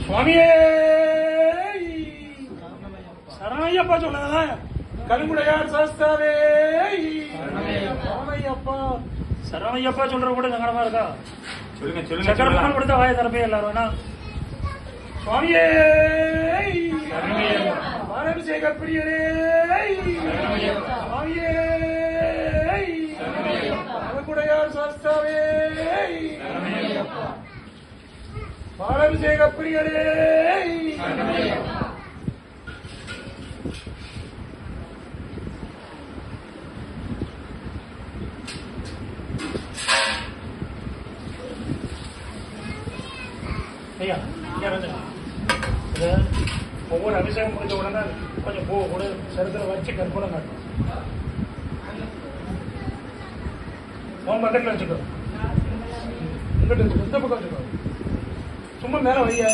சுவாமியே சரணையப்பா சொன்னதா கருங்குடையார் சாஸ்தாவே சரணையப்பா சரணையப்பா சொல்ற கூட சங்கடமா இருக்கா? சொல்லுங்க சொல்லுங்க. சக்கரப்பான் கொடுத்த வாய தரப்பே எல்லாரும் வேணா. சுவாமியே பாலாபிஷேக பிரியரே சுவாமியே கருங்குடையார் சாஸ்தாவே பாலாபிஷேக பிரியரே ஐயா ஒவ்வொரு அபிஷேகம் முடிஞ்ச உடனே கொஞ்சம் பூ கூட சரித்திர வச்சு கற்பனை காட்டும். உன் பக்கத்தில் வச்சுக்கோ, இங்கிட்ட இந்த பக்கம் வச்சுக்கோ, சும்மா மேலே வையா.